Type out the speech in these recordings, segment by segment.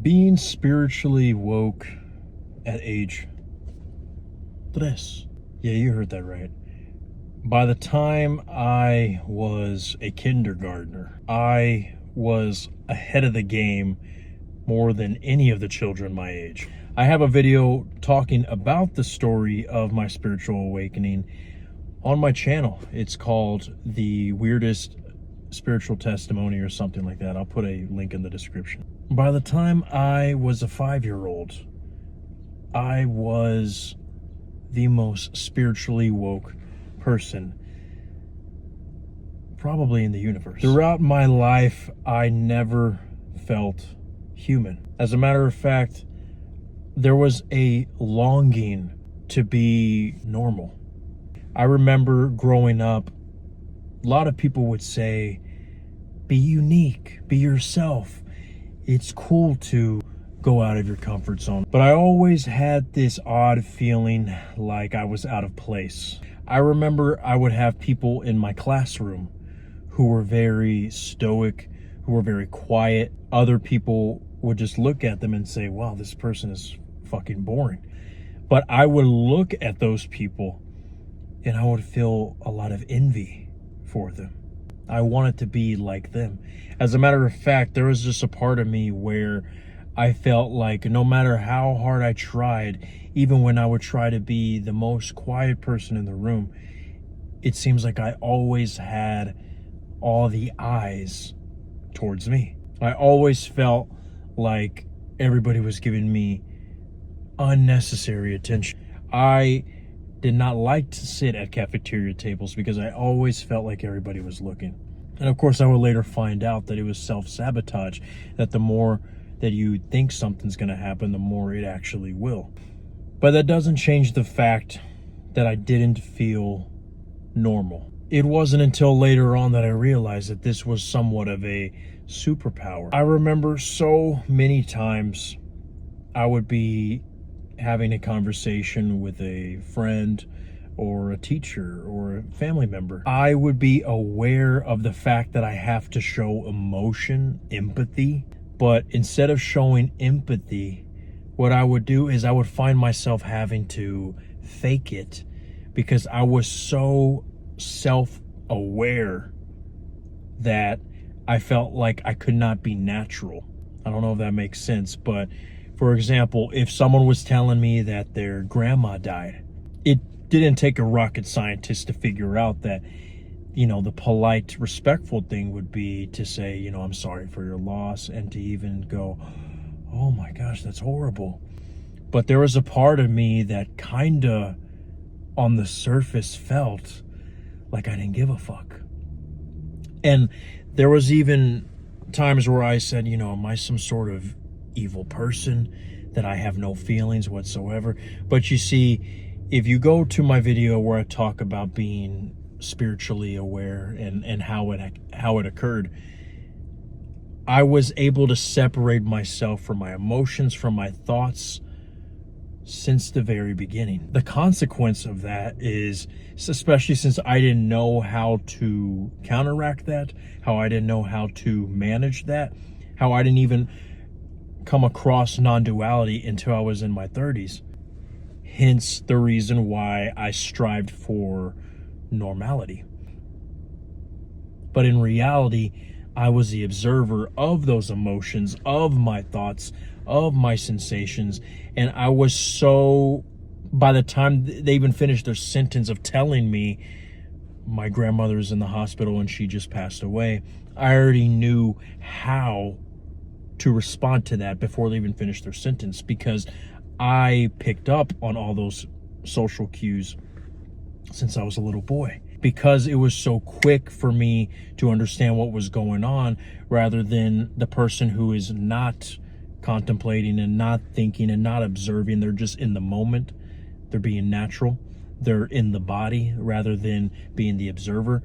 Being spiritually woke at age 3. Yeah, you heard that right. By the time I was a kindergartner, I was ahead of the game more than any of the children my age. I have a video talking about the story of my spiritual awakening on my channel. It's called The Weirdest Spiritual Testimony or something like that. I'll put a link in the description. By the time I was a 5-year-old, I was the most spiritually woke person probably in the universe. Throughout my life, I never felt human. As a matter of fact, there was a longing to be normal. I remember growing up, a lot of people would say, be unique, be yourself. It's cool to go out of your comfort zone. But I always had this odd feeling like I was out of place. I remember I would have people in my classroom who were very stoic, who were very quiet. Other people would just look at them and say, wow, this person is fucking boring. But I would look at those people and I would feel a lot of envy for them. I wanted to be like them. As a matter of fact, there was just a part of me where I felt like no matter how hard I tried, even when I would try to be the most quiet person in the room, it seems like I always had all the eyes towards me. I always felt like everybody was giving me unnecessary attention. I did not like to sit at cafeteria tables because I always felt like everybody was looking. And of course, I would later find out that it was self-sabotage, that the more that you think something's going to happen, the more it actually will. But that doesn't change the fact that I didn't feel normal. It wasn't until later on that I realized that this was somewhat of a superpower. I remember so many times I would be having a conversation with a friend or a teacher or a family member. I would be aware of the fact that I have to show emotion, empathy, but instead of showing empathy, what I would do is I would find myself having to fake it because I was so self-aware that I felt like I could not be natural. I don't know if that makes sense, but for example, if someone was telling me that their grandma died, it didn't take a rocket scientist to figure out that, you know, the polite, respectful thing would be to say, you know, I'm sorry for your loss, and to even go, oh my gosh, that's horrible. But there was a part of me that kinda on the surface felt like I didn't give a fuck. And there was even times where I said, you know, am I some sort of evil person that I have no feelings whatsoever? But you see, if you go to my video where I talk about being spiritually aware and how it occurred, I was able to separate myself from my emotions, from my thoughts since the very beginning. The consequence of that is, especially since I didn't know how to counteract that, how I didn't know how to manage that, how I didn't even come across non-duality until I was in my 30s. Hence the reason why I strived for normality. But in reality, I was the observer of those emotions, of my thoughts, of my sensations, and I was so, by the time they even finished their sentence of telling me my grandmother's in the hospital and she just passed away, I already knew how to respond to that before they even finished their sentence, because I picked up on all those social cues since I was a little boy. Because it was so quick for me to understand what was going on, rather than the person who is not contemplating and not thinking and not observing. They're just in the moment. They're being natural. They're in the body rather than being the observer.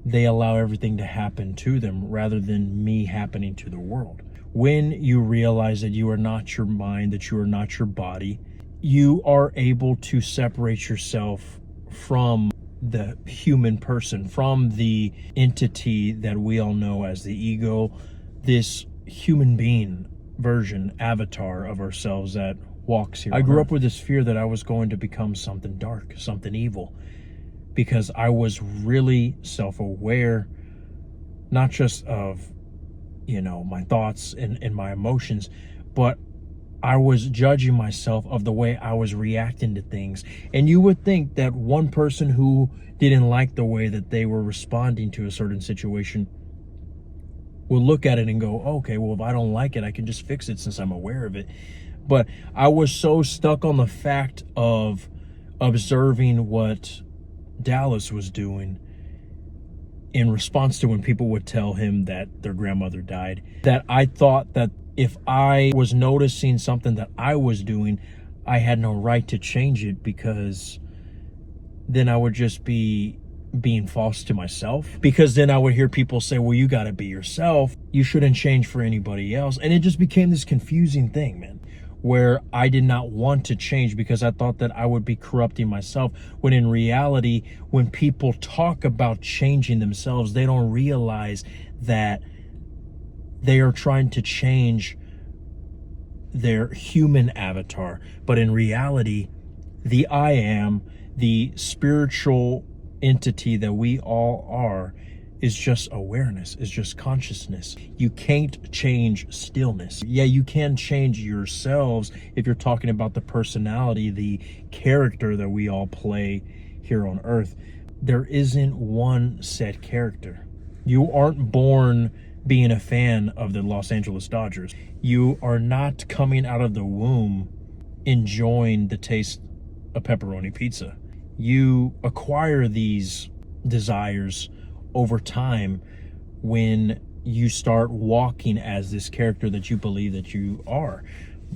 They allow everything to happen to them rather than me happening to the world. When you realize that you are not your mind, that you are not your body, you are able to separate yourself from the human person, from the entity that we all know as the ego, this human being version, avatar of ourselves that walks here. I grew up with this fear that I was going to become something dark, something evil, because I was really self-aware, not just of, my thoughts and my emotions, but I was judging myself of the way I was reacting to things. And you would think that one person who didn't like the way that they were responding to a certain situation would look at it and go, okay, well, if I don't like it, I can just fix it since I'm aware of it. But I was so stuck on the fact of observing what Dallas was doing in response to when people would tell him that their grandmother died, that I thought that if I was noticing something that I was doing, I had no right to change it, because then I would just be being false to myself. Because then I would hear people say, well, you got to be yourself. You shouldn't change for anybody else. And it just became this confusing thing, man, where I did not want to change because I thought that I would be corrupting myself, when in reality, when people talk about changing themselves, they don't realize that they are trying to change their human avatar. But in reality, the I am, the spiritual entity that we all are, is just awareness, is just consciousness. You can't change stillness. Yeah, you can change yourselves if you're talking about the personality, the character that we all play here on earth. There isn't one set character. You aren't born being a fan of the Los Angeles Dodgers. You are not coming out of the womb enjoying the taste of pepperoni pizza. You acquire these desires over time when you start walking as this character that you believe that you are.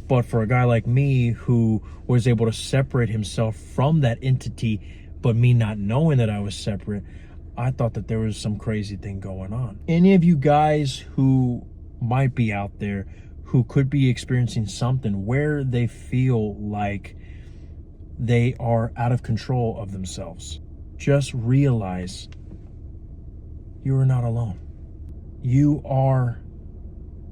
But for a guy like me, who was able to separate himself from that entity, but me not knowing that I was separate, I thought that there was some crazy thing going on. Any of you guys who might be out there who could be experiencing something where they feel like they are out of control of themselves, just realize you are not alone. You are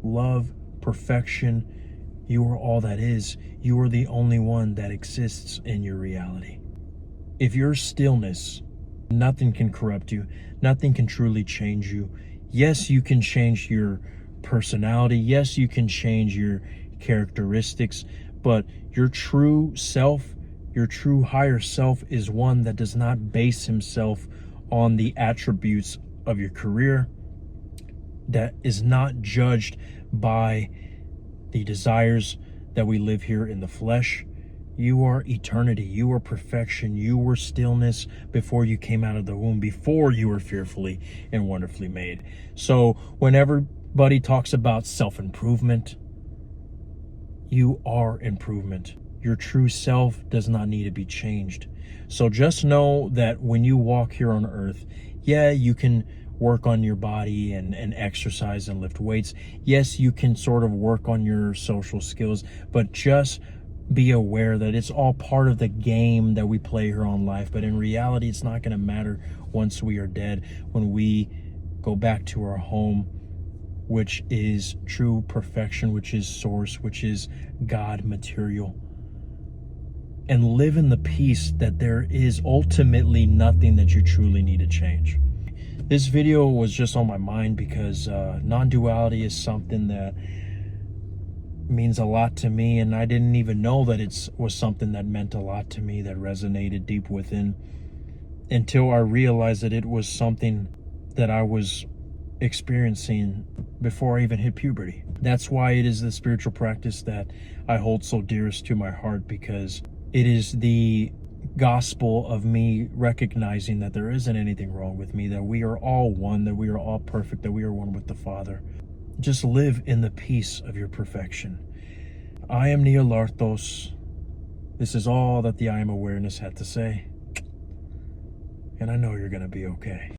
love, perfection. You are all that is. You are the only one that exists in your reality. If you're stillness, nothing can corrupt you. Nothing can truly change you. Yes, you can change your personality. Yes, you can change your characteristics, but your true self, your true higher self, is one that does not base himself on the attributes of your career, that is not judged by the desires that we live here in the flesh. You are eternity. You are perfection. You were stillness before you came out of the womb, before you were fearfully and wonderfully made. So when everybody talks about self-improvement, you are improvement. Your true self does not need to be changed. So just know that when you walk here on earth, yeah, you can work on your body and exercise and lift weights. Yes, you can sort of work on your social skills, but just be aware that it's all part of the game that we play here on life. But in reality, it's not going to matter once we are dead, when we go back to our home, which is true perfection, which is source, which is God material, and live in the peace that there is ultimately nothing that you truly need to change. This video was just on my mind because non-duality is something that means a lot to me, and I didn't even know that it was something that meant a lot to me, that resonated deep within, until I realized that it was something that I was experiencing before I even hit puberty. That's why it is the spiritual practice that I hold so dearest to my heart, because it is the gospel of me recognizing that there isn't anything wrong with me, that we are all one, that we are all perfect, that we are one with the Father. Just live in the peace of your perfection. I am Neil Larthos. This is all that the I Am Awareness had to say. And I know you're going to be okay.